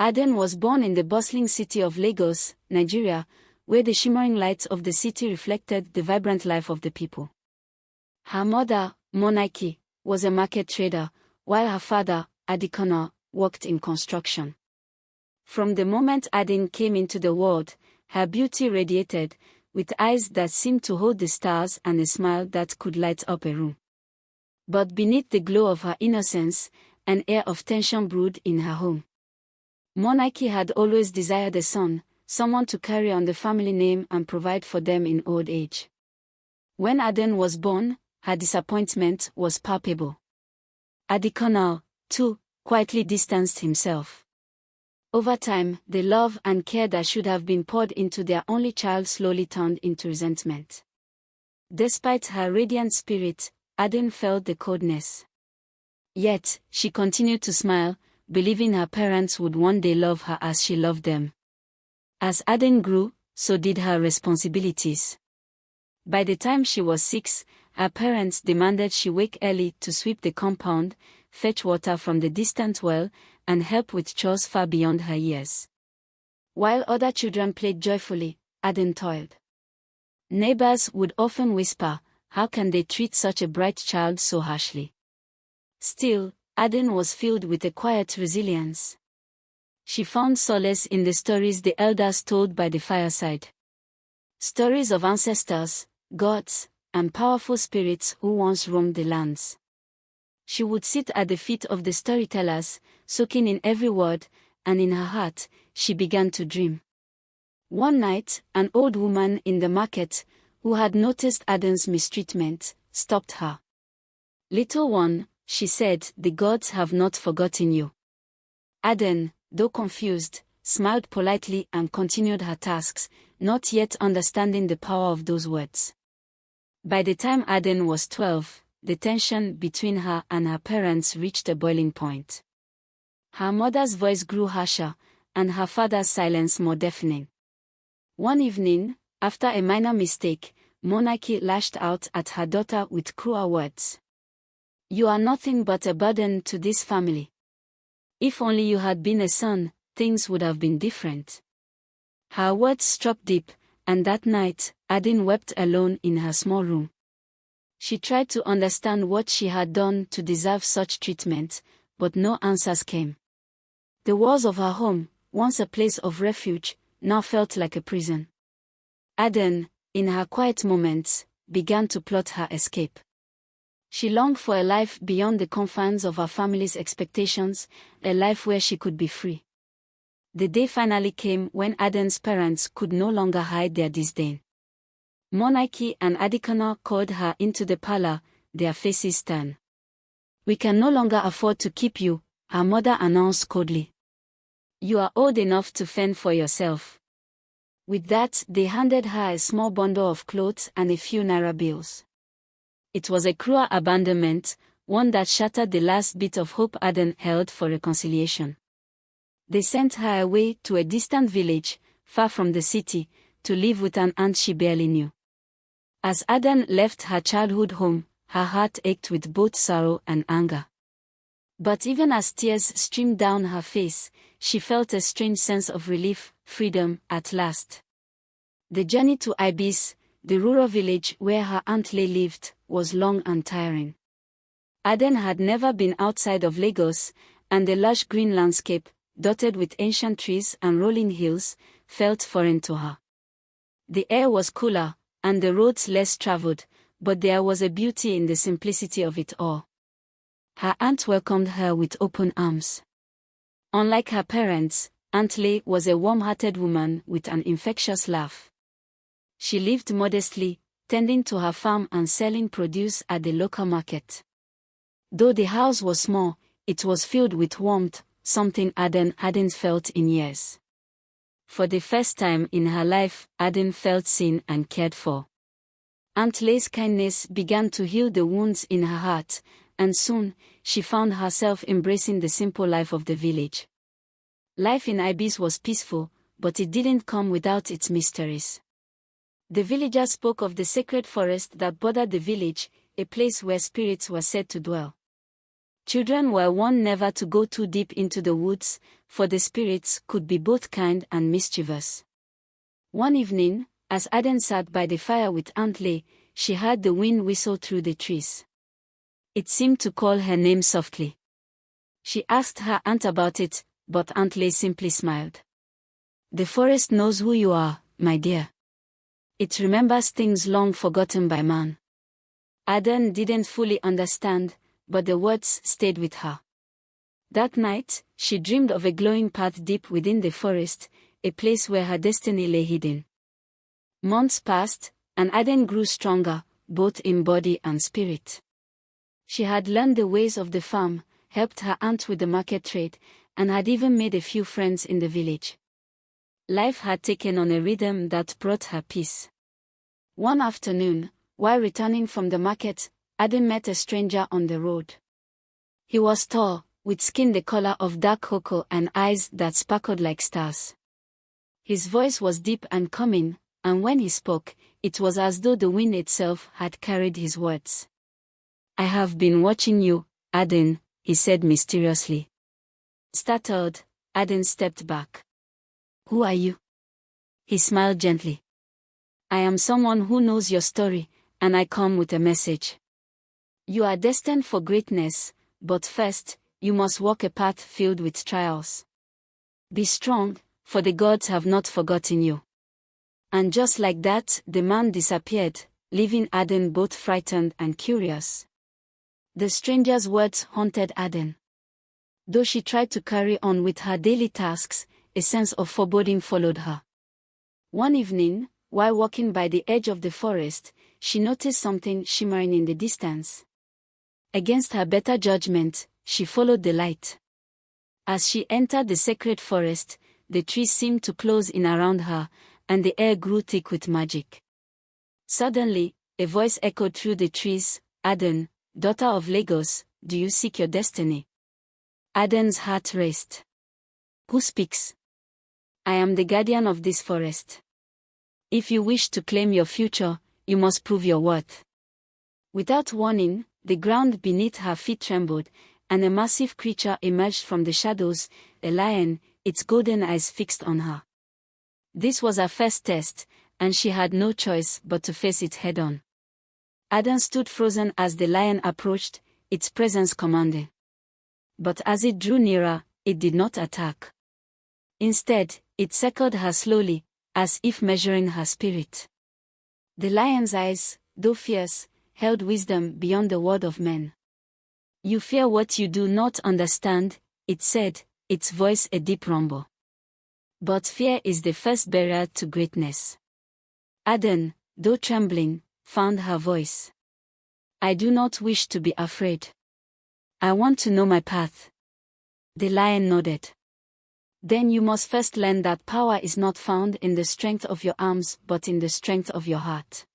Aden was born in the bustling city of Lagos, Nigeria, where the shimmering lights of the city reflected the vibrant life of the people. Her mother, Monaiki, was a market trader, while her father, Adikona, worked in construction. From the moment Aden came into the world, her beauty radiated, with eyes that seemed to hold the stars and a smile that could light up a room. But beneath the glow of her innocence, an air of tension brewed in her home. Monaiki had always desired a son, someone to carry on the family name and provide for them in old age. When Aden was born, her disappointment was palpable. Adikona, too, quietly distanced himself. Over time, the love and care that should have been poured into their only child slowly turned into resentment. Despite her radiant spirit, Aden felt the coldness. Yet, she continued to smile, believing her parents would one day love her as she loved them. As Aden grew, so did her responsibilities. By the time she was 6, her parents demanded she wake early to sweep the compound, fetch water from the distant well, and help with chores far beyond her years. While other children played joyfully, Aden toiled. Neighbors would often whisper, "How can they treat such a bright child so harshly?" Still, Aden was filled with a quiet resilience. She found solace in the stories the elders told by the fireside. Stories of ancestors, gods, and powerful spirits who once roamed the lands. She would sit at the feet of the storytellers, soaking in every word, and in her heart, she began to dream. One night, an old woman in the market, who had noticed Aden's mistreatment, stopped her. "Little one," she said, "the gods have not forgotten you." Aden, though confused, smiled politely and continued her tasks, not yet understanding the power of those words. By the time Aden was 12, the tension between her and her parents reached a boiling point. Her mother's voice grew harsher, and her father's silence more deafening. One evening, after a minor mistake, Monaiki lashed out at her daughter with cruel words. "You are nothing but a burden to this family. If only you had been a son, things would have been different." Her words struck deep, and that night, Aden wept alone in her small room. She tried to understand what she had done to deserve such treatment, but no answers came. The walls of her home, once a place of refuge, now felt like a prison. Aden, in her quiet moments, began to plot her escape. She longed for a life beyond the confines of her family's expectations, a life where she could be free. The day finally came when Aden's parents could no longer hide their disdain. Monaiki and Adikana called her into the parlor, their faces stern. "We can no longer afford to keep you," her mother announced coldly. "You are old enough to fend for yourself." With that, they handed her a small bundle of clothes and a few naira bills. It was a cruel abandonment, one that shattered the last bit of hope Aden held for reconciliation. They sent her away to a distant village, far from the city, to live with an aunt she barely knew. As Aden left her childhood home, her heart ached with both sorrow and anger. But even as tears streamed down her face, she felt a strange sense of relief, freedom, at last. The journey to Ibis, the rural village where her aunt Lay lived, was long and tiring. Aden had never been outside of Lagos, and the lush green landscape, dotted with ancient trees and rolling hills, felt foreign to her. The air was cooler, and the roads less traveled, but there was a beauty in the simplicity of it all. Her aunt welcomed her with open arms. Unlike her parents, Aunt Lay was a warm-hearted woman with an infectious laugh. She lived modestly, tending to her farm and selling produce at the local market. Though the house was small, it was filled with warmth, something Aden hadn't felt in years. For the first time in her life, Aden felt seen and cared for. Aunt Lay's kindness began to heal the wounds in her heart, and soon, she found herself embracing the simple life of the village. Life in Ibis was peaceful, but it didn't come without its mysteries. The villagers spoke of the sacred forest that bordered the village, a place where spirits were said to dwell. Children were warned never to go too deep into the woods, for the spirits could be both kind and mischievous. One evening, as Aden sat by the fire with Aunt Lay, she heard the wind whistle through the trees. It seemed to call her name softly. She asked her aunt about it, but Aunt Lay simply smiled. "The forest knows who you are, my dear. It remembers things long forgotten by man." Aden didn't fully understand, but the words stayed with her. That night, she dreamed of a glowing path deep within the forest, a place where her destiny lay hidden. Months passed, and Aden grew stronger, both in body and spirit. She had learned the ways of the farm, helped her aunt with the market trade, and had even made a few friends in the village. Life had taken on a rhythm that brought her peace. One afternoon, while returning from the market, Aden met a stranger on the road. He was tall, with skin the color of dark cocoa and eyes that sparkled like stars. His voice was deep and calming, and when he spoke, it was as though the wind itself had carried his words. "I have been watching you, Aden," he said mysteriously. Startled, Aden stepped back. "Who are you?" He smiled gently. "I am someone who knows your story, and I come with a message. You are destined for greatness, but first, you must walk a path filled with trials. Be strong, for the gods have not forgotten you." And just like that, the man disappeared, leaving Aden both frightened and curious. The stranger's words haunted Aden. Though she tried to carry on with her daily tasks, a sense of foreboding followed her. One evening, while walking by the edge of the forest, she noticed something shimmering in the distance. Against her better judgment, she followed the light. As she entered the sacred forest, the trees seemed to close in around her, and the air grew thick with magic. Suddenly, a voice echoed through the trees, "Aden, daughter of Lagos, do you seek your destiny?" Aden's heart raced. "Who speaks?" "I am the guardian of this forest. If you wish to claim your future, you must prove your worth." Without warning, the ground beneath her feet trembled, and a massive creature emerged from the shadows, a lion, its golden eyes fixed on her. This was her first test, and she had no choice but to face it head-on. Aden stood frozen as the lion approached, its presence commanding. But as it drew nearer, it did not attack. Instead, it circled her slowly, as if measuring her spirit. The lion's eyes, though fierce, held wisdom beyond the word of men. "You fear what you do not understand," it said, its voice a deep rumble. "But fear is the first barrier to greatness." Aden, though trembling, found her voice. "I do not wish to be afraid. I want to know my path." The lion nodded. "Then you must first learn that power is not found in the strength of your arms but in the strength of your heart."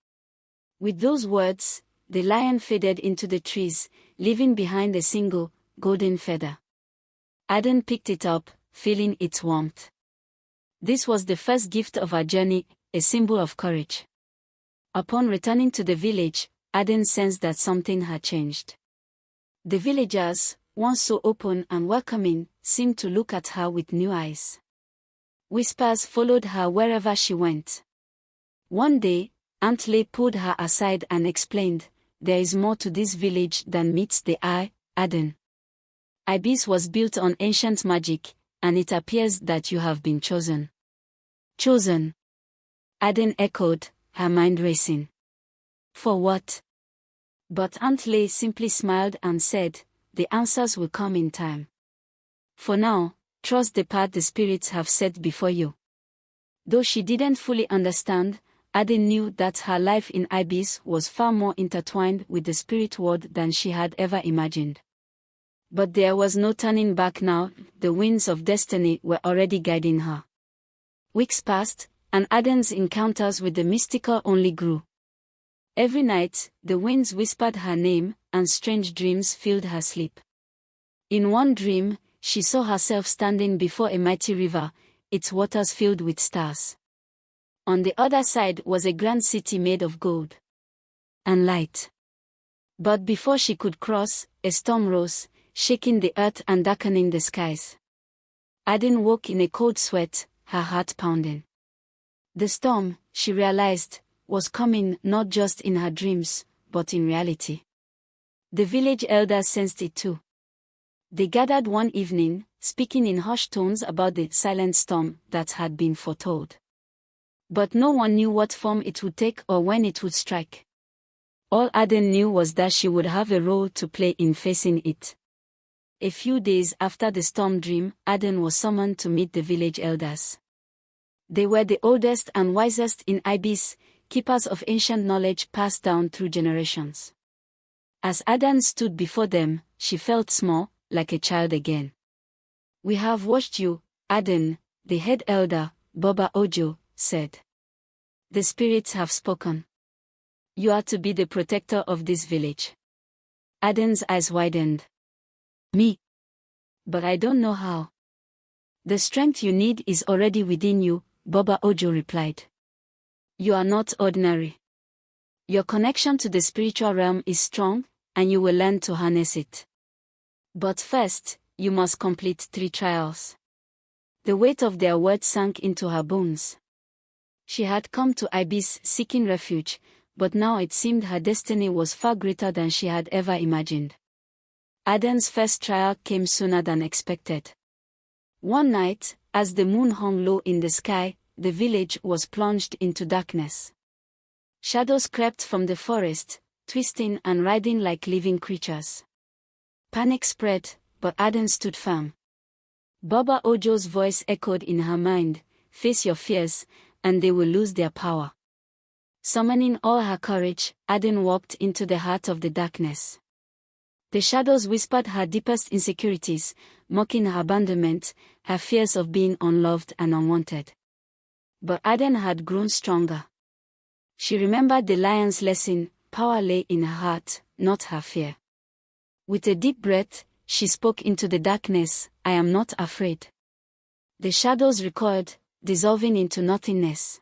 With those words, the lion faded into the trees, leaving behind a single, golden feather. Aden picked it up, feeling its warmth. This was the first gift of her journey, a symbol of courage. Upon returning to the village, Aden sensed that something had changed. The villagers, once so open and welcoming, seemed to look at her with new eyes. Whispers followed her wherever she went. One day, Aunt Lay pulled her aside and explained, "There is more to this village than meets the eye, Aden. Ibis was built on ancient magic, and it appears that you have been chosen." "Chosen?" Aden echoed, her mind racing. "For what?" But Aunt Lay simply smiled and said, "The answers will come in time. For now, trust the path the spirits have set before you." Though she didn't fully understand, Aden knew that her life in Ibis was far more intertwined with the spirit world than she had ever imagined. But there was no turning back now, the winds of destiny were already guiding her. Weeks passed, and Aden's encounters with the mystical only grew. Every night, the winds whispered her name, and strange dreams filled her sleep. In one dream, she saw herself standing before a mighty river, its waters filled with stars. On the other side was a grand city made of gold and light. But before she could cross, a storm rose, shaking the earth and darkening the skies. Aden woke in a cold sweat, her heart pounding. The storm, she realized, was coming not just in her dreams, but in reality. The village elders sensed it too. They gathered one evening, speaking in hushed tones about the silent storm that had been foretold. But no one knew what form it would take or when it would strike. All Aden knew was that she would have a role to play in facing it. A few days after the storm dream, Aden was summoned to meet the village elders. They were the oldest and wisest in Ibis, keepers of ancient knowledge passed down through generations. As Aden stood before them, she felt small, like a child again. "We have watched you, Aden," the head elder, Baba Ojo, said. "The spirits have spoken. You are to be the protector of this village." Aden's eyes widened. "Me? But I don't know how." "The strength you need is already within you," Baba Ojo replied. "You are not ordinary. Your connection to the spiritual realm is strong, and you will learn to harness it. But first, you must complete 3 trials." The weight of their words sank into her bones. She had come to Ibis seeking refuge, but now it seemed her destiny was far greater than she had ever imagined. Aden's first trial came sooner than expected. One night, as the moon hung low in the sky, the village was plunged into darkness. Shadows crept from the forest, twisting and writhing like living creatures. Panic spread, but Aden stood firm. Baba Ojo's voice echoed in her mind, "Face your fears, and they will lose their power." Summoning all her courage, Aden walked into the heart of the darkness. The shadows whispered her deepest insecurities, mocking her abandonment, her fears of being unloved and unwanted. But Aden had grown stronger. She remembered the lion's lesson: power lay in her heart, not her fear. With a deep breath, she spoke into the darkness, "I am not afraid." The shadows recoiled, dissolving into nothingness.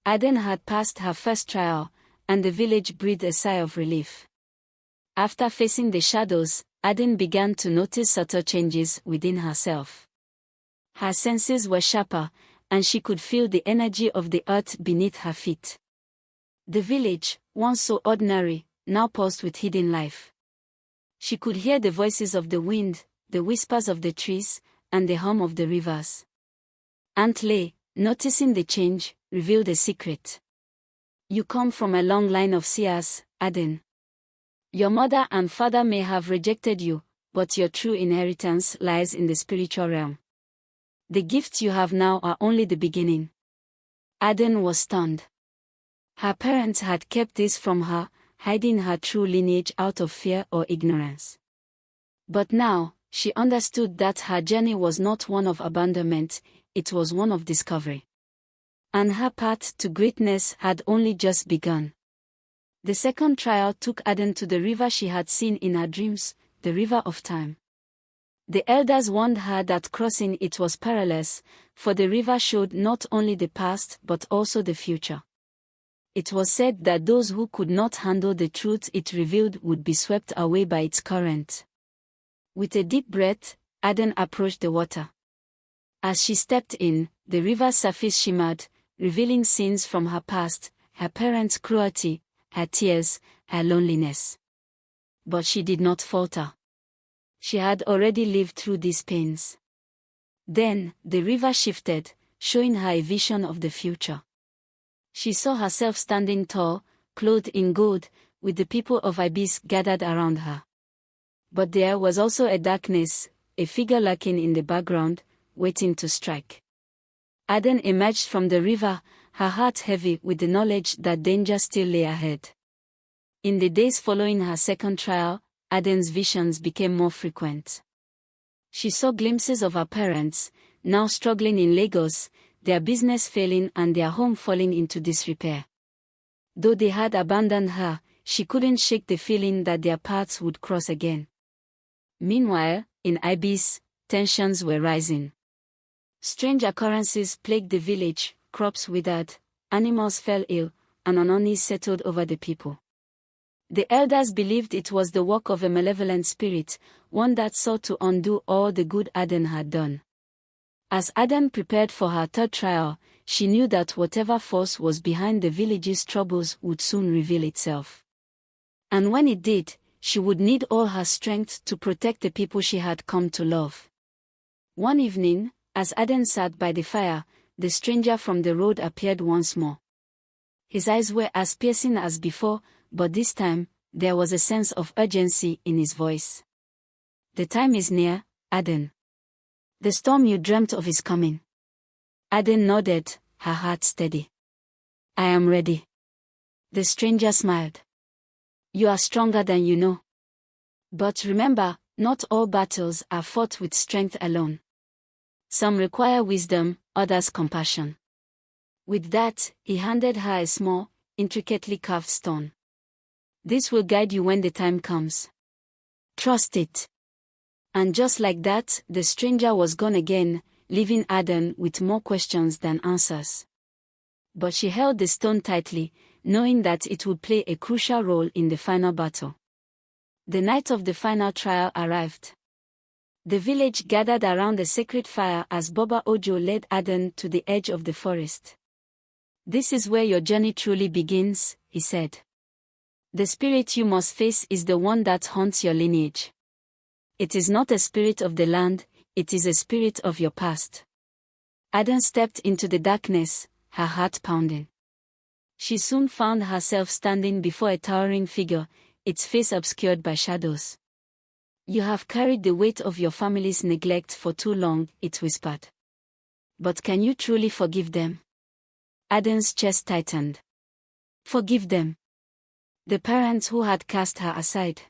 Aden had passed her first trial, and the village breathed a sigh of relief. After facing the shadows, Aden began to notice subtle changes within herself. Her senses were sharper, and she could feel the energy of the earth beneath her feet. The village, once so ordinary, now pulsed with hidden life. She could hear the voices of the wind, the whispers of the trees, and the hum of the rivers. Aunt Lay, noticing the change, revealed a secret. "You come from a long line of seers, Aden. Your mother and father may have rejected you, but your true inheritance lies in the spiritual realm. The gifts you have now are only the beginning." Aden was stunned. Her parents had kept this from her, hiding her true lineage out of fear or ignorance. But now, she understood that her journey was not one of abandonment, it was one of discovery. And her path to greatness had only just begun. The second trial took Aden to the river she had seen in her dreams, the river of time. The elders warned her that crossing it was perilous, for the river showed not only the past but also the future. It was said that those who could not handle the truth it revealed would be swept away by its current. With a deep breath, Aden approached the water. As she stepped in, the river's surface shimmered, revealing scenes from her past, her parents' cruelty, her tears, her loneliness. But she did not falter. She had already lived through these pains. Then, the river shifted, showing her a vision of the future. She saw herself standing tall, clothed in gold, with the people of Ibis gathered around her. But there was also a darkness, a figure lurking in the background, waiting to strike. Aden emerged from the river, her heart heavy with the knowledge that danger still lay ahead. In the days following her second trial, Aden's visions became more frequent. She saw glimpses of her parents, now struggling in Lagos, their business failing and their home falling into disrepair. Though they had abandoned her, she couldn't shake the feeling that their paths would cross again. Meanwhile, in Ibis, tensions were rising. Strange occurrences plagued the village, crops withered, animals fell ill, and unease settled over the people. The elders believed it was the work of a malevolent spirit, one that sought to undo all the good Aden had done. As Aden prepared for her third trial, she knew that whatever force was behind the village's troubles would soon reveal itself. And when it did, she would need all her strength to protect the people she had come to love. One evening, as Aden sat by the fire, the stranger from the road appeared once more. His eyes were as piercing as before, but this time, there was a sense of urgency in his voice. "The time is near, Aden. The storm you dreamt of is coming." Aden nodded, her heart steady. "I am ready." The stranger smiled. "You are stronger than you know. But remember, not all battles are fought with strength alone. Some require wisdom, others compassion." With that, he handed her a small, intricately carved stone. "This will guide you when the time comes. Trust it." And just like that, the stranger was gone again, leaving Aden with more questions than answers. But she held the stone tightly, knowing that it would play a crucial role in the final battle. The night of the final trial arrived. The village gathered around the sacred fire as Baba Ojo led Aden to the edge of the forest. "This is where your journey truly begins," he said. "The spirit you must face is the one that haunts your lineage. It is not a spirit of the land, it is a spirit of your past." Aden stepped into the darkness, her heart pounding. She soon found herself standing before a towering figure, its face obscured by shadows. "You have carried the weight of your family's neglect for too long," it whispered. "But can you truly forgive them?" Aden's chest tightened. Forgive them? The parents who had cast her aside.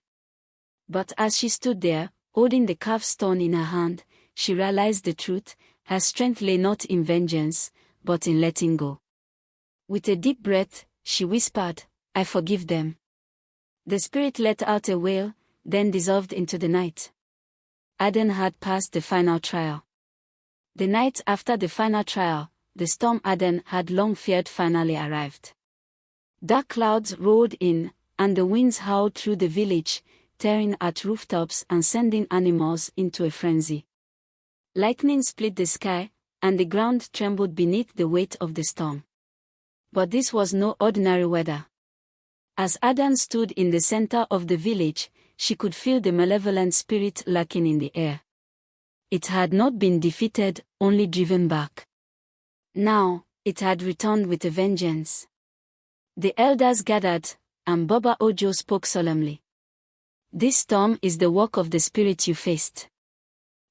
But as she stood there, holding the carved stone in her hand, she realized the truth. Her strength lay not in vengeance, but in letting go. With a deep breath, she whispered, "I forgive them." The spirit let out a wail, then dissolved into the night. Aden had passed the final trial. The night after the final trial, the storm Aden had long feared finally arrived. Dark clouds rolled in, and the winds howled through the village, tearing at rooftops and sending animals into a frenzy. Lightning split the sky, and the ground trembled beneath the weight of the storm. But this was no ordinary weather. As Aden stood in the center of the village, she could feel the malevolent spirit lurking in the air. It had not been defeated, only driven back. Now, it had returned with a vengeance. The elders gathered, and Baba Ojo spoke solemnly. "This storm is the work of the spirit you faced.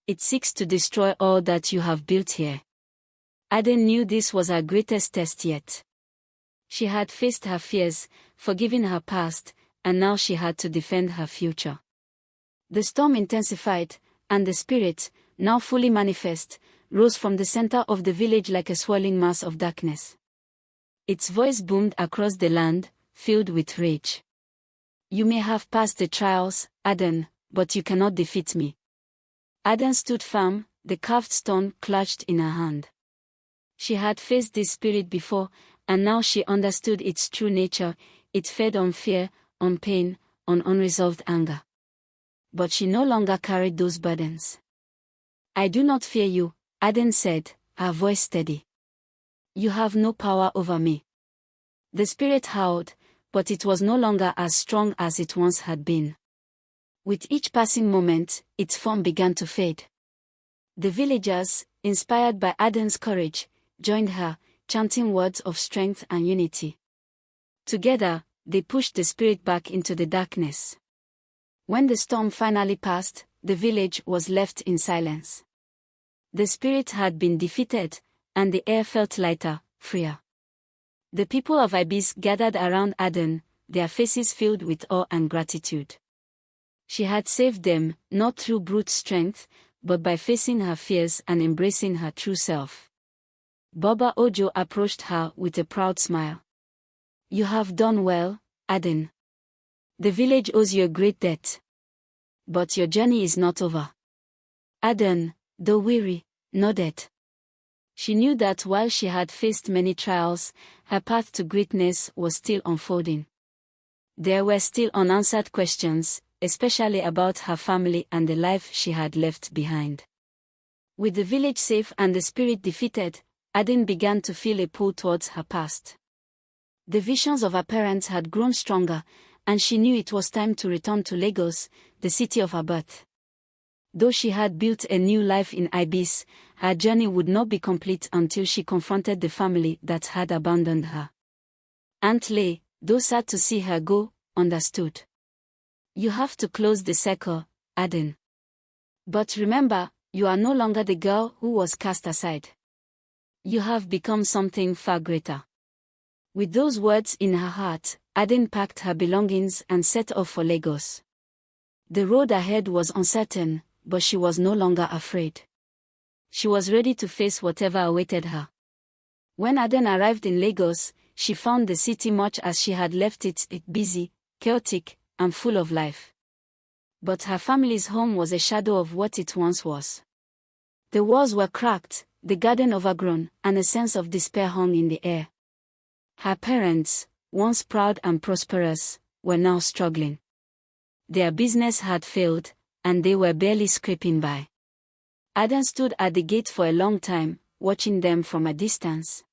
It seeks to destroy all that you have built here." Aden knew this was her greatest test yet. She had faced her fears, forgiven her past, and now she had to defend her future. The storm intensified, and the spirit, now fully manifest, rose from the center of the village like a swirling mass of darkness. Its voice boomed across the land, filled with rage. "You may have passed the trials, Aden, but you cannot defeat me." Aden stood firm, the carved stone clutched in her hand. She had faced this spirit before, and now she understood its true nature. It fed on fear, on pain, on unresolved anger. But she no longer carried those burdens. "I do not fear you," Aden said, her voice steady. "You have no power over me." The spirit howled, but it was no longer as strong as it once had been. With each passing moment, its form began to fade. The villagers, inspired by Aden's courage, joined her, chanting words of strength and unity. Together, they pushed the spirit back into the darkness. When the storm finally passed, the village was left in silence. The spirit had been defeated, and the air felt lighter, freer. The people of Ibis gathered around Aden, their faces filled with awe and gratitude. She had saved them, not through brute strength, but by facing her fears and embracing her true self. Baba Ojo approached her with a proud smile. "You have done well, Aden. The village owes you a great debt. But your journey is not over." Aden, though weary, nodded. She knew that while she had faced many trials, her path to greatness was still unfolding. There were still unanswered questions, especially about her family and the life she had left behind. With the village safe and the spirit defeated, Aden began to feel a pull towards her past. The visions of her parents had grown stronger, and she knew it was time to return to Lagos, the city of her birth. Though she had built a new life in Ibis, her journey would not be complete until she confronted the family that had abandoned her. Aunt Lay, though sad to see her go, understood. You have to close the circle, Aden. But remember, you are no longer the girl who was cast aside. You have become something far greater. With those words in her heart, Aden packed her belongings and set off for Lagos. The road ahead was uncertain, but she was no longer afraid. She was ready to face whatever awaited her. When Aden arrived in Lagos, she found the city much as she had left it busy, chaotic, and full of life. But her family's home was a shadow of what it once was. The walls were cracked, the garden overgrown, and a sense of despair hung in the air. Her parents, once proud and prosperous, were now struggling. Their business had failed, and they were barely scraping by. Aden stood at the gate for a long time, watching them from a distance.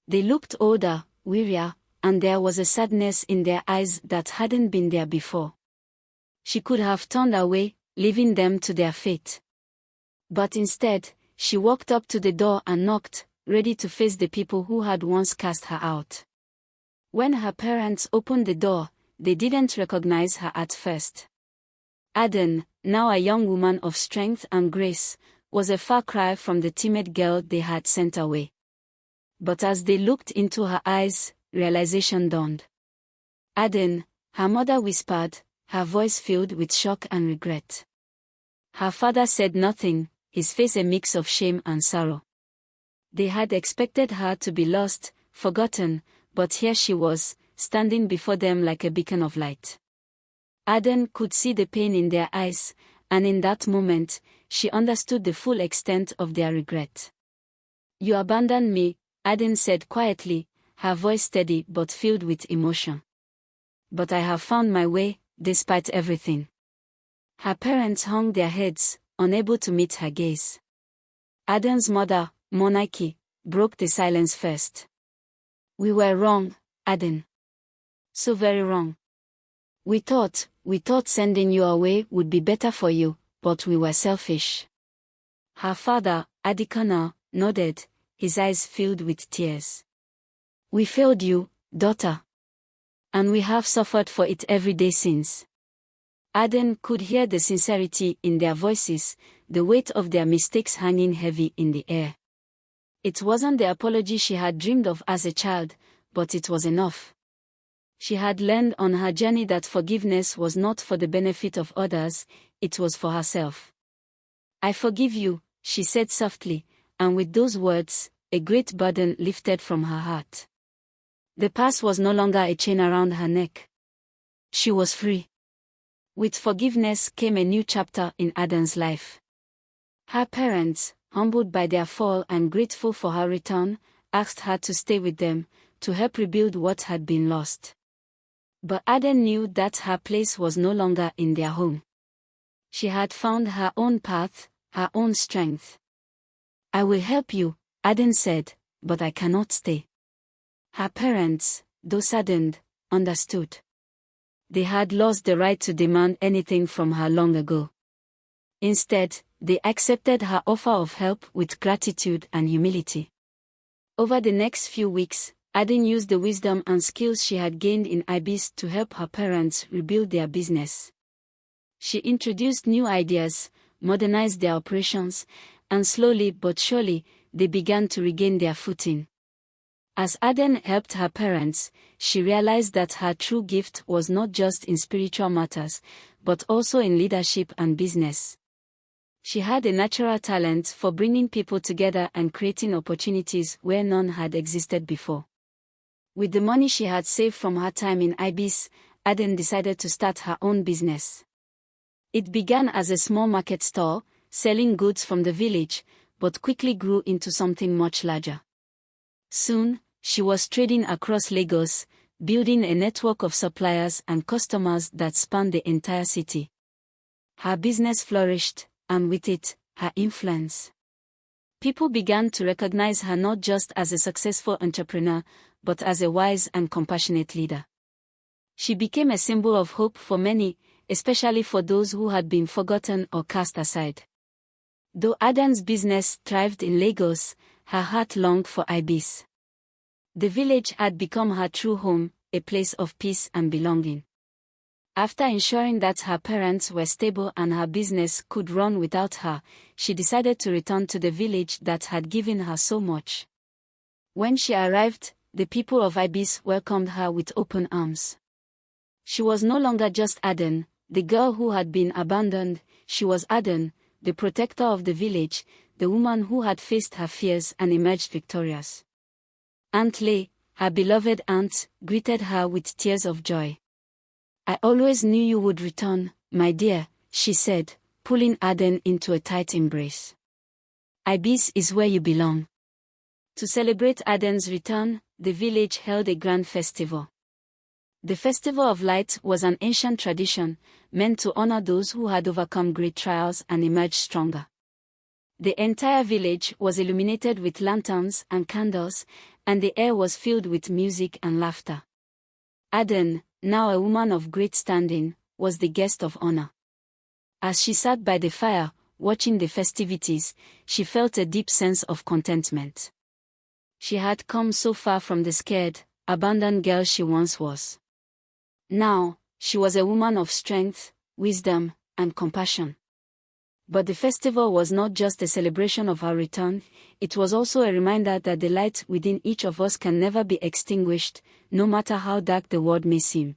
They looked older, wearier, and there was a sadness in their eyes that hadn't been there before. She could have turned away, leaving them to their fate. But instead, she walked up to the door and knocked, ready to face the people who had once cast her out. When her parents opened the door, they didn't recognize her at first. Aden, now a young woman of strength and grace, was a far cry from the timid girl they had sent away. But as they looked into her eyes, realization dawned. Aden, her mother whispered, her voice filled with shock and regret. Her father said nothing, his face a mix of shame and sorrow. They had expected her to be lost, forgotten, but here she was, standing before them like a beacon of light. Aden could see the pain in their eyes, and in that moment, she understood the full extent of their regret. You abandoned me, Aden said quietly, her voice steady but filled with emotion. But I have found my way, despite everything. Her parents hung their heads, unable to meet her gaze. Aden's mother, Monaiki, broke the silence first. We were wrong, Aden. So very wrong. We thought sending you away would be better for you, but we were selfish. Her father, Adikana, nodded, his eyes filled with tears. We failed you, daughter. And we have suffered for it every day since. Aden could hear the sincerity in their voices, the weight of their mistakes hanging heavy in the air. It wasn't the apology she had dreamed of as a child, but it was enough. She had learned on her journey that forgiveness was not for the benefit of others, it was for herself. I forgive you, she said softly, and with those words, a great burden lifted from her heart. The past was no longer a chain around her neck. She was free. With forgiveness came a new chapter in Aden's life. Her parents, humbled by their fall and grateful for her return, asked her to stay with them, to help rebuild what had been lost. But Aden knew that her place was no longer in their home. She had found her own path, her own strength. I will help you, Aden said, but I cannot stay. Her parents, though saddened, understood. They had lost the right to demand anything from her long ago. Instead, they accepted her offer of help with gratitude and humility. Over the next few weeks, Aden used the wisdom and skills she had gained in Ibis to help her parents rebuild their business. She introduced new ideas, modernized their operations, and slowly but surely, they began to regain their footing. As Aden helped her parents, she realized that her true gift was not just in spiritual matters, but also in leadership and business. She had a natural talent for bringing people together and creating opportunities where none had existed before. With the money she had saved from her time in Ibis, Aden decided to start her own business. It began as a small market stall, selling goods from the village, but quickly grew into something much larger. Soon, she was trading across Lagos, building a network of suppliers and customers that spanned the entire city. Her business flourished, and with it, her influence. People began to recognize her not just as a successful entrepreneur, but as a wise and compassionate leader. She became a symbol of hope for many, especially for those who had been forgotten or cast aside. Though Adan's business thrived in Lagos, her heart longed for Ibis. The village had become her true home, a place of peace and belonging. After ensuring that her parents were stable and her business could run without her, she decided to return to the village that had given her so much. When she arrived, the people of Ibis welcomed her with open arms. She was no longer just Adan, the girl who had been abandoned. She was Adan, the protector of the village, the woman who had faced her fears and emerged victorious. Aunt Lay, her beloved aunt, greeted her with tears of joy. "I always knew you would return, my dear," she said, pulling Adan into a tight embrace. "Ibis is where you belong." To celebrate Adan's return, the village held a grand festival. The Festival of Light was an ancient tradition, meant to honor those who had overcome great trials and emerged stronger. The entire village was illuminated with lanterns and candles, and the air was filled with music and laughter. Adan, now a woman of great standing, was the guest of honor. As she sat by the fire, watching the festivities, she felt a deep sense of contentment. She had come so far from the scared, abandoned girl she once was. Now, she was a woman of strength, wisdom, and compassion. But the festival was not just a celebration of her return, it was also a reminder that the light within each of us can never be extinguished, no matter how dark the world may seem.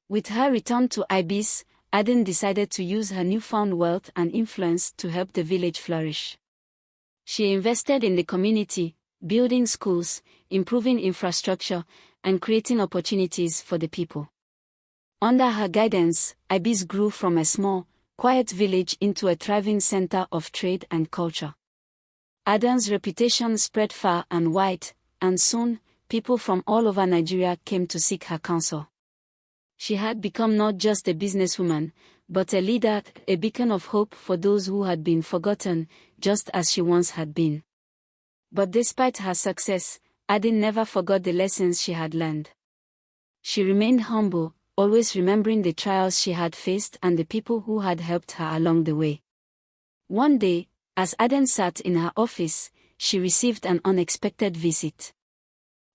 With her return to Ibis, Adan decided to use her newfound wealth and influence to help the village flourish. She invested in the community, building schools, improving infrastructure, and creating opportunities for the people. Under her guidance, Ibis grew from a small, quiet village into a thriving center of trade and culture. Adan's reputation spread far and wide, and soon, people from all over Nigeria came to seek her counsel. She had become not just a businesswoman, but a leader, a beacon of hope for those who had been forgotten, just as she once had been. But despite her success, Adan never forgot the lessons she had learned. She remained humble, always remembering the trials she had faced and the people who had helped her along the way. One day, as Adan sat in her office, she received an unexpected visit.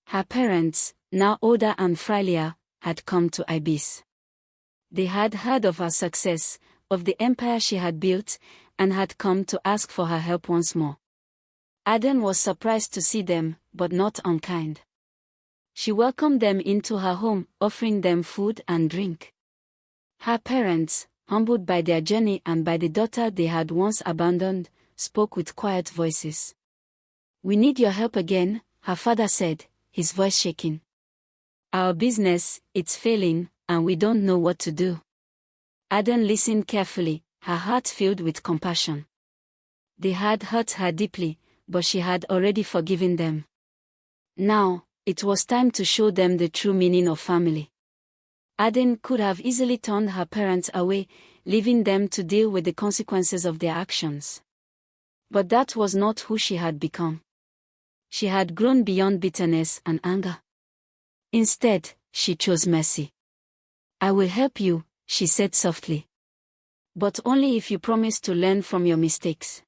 Her parents, now older and frailer, had come to Ibis. They had heard of her success, of the empire she had built, and had come to ask for her help once more. Adan was surprised to see them, but not unkind. She welcomed them into her home, offering them food and drink. Her parents, humbled by their journey and by the daughter they had once abandoned, spoke with quiet voices. "We need your help again," her father said, his voice shaking. "Our business, it's failing, and we don't know what to do." Adan listened carefully, her heart filled with compassion. They had hurt her deeply, but she had already forgiven them. Now, it was time to show them the true meaning of family. Adan could have easily turned her parents away, leaving them to deal with the consequences of their actions. But that was not who she had become. She had grown beyond bitterness and anger. Instead, she chose mercy. "I will help you," she said softly. "But only if you promise to learn from your mistakes."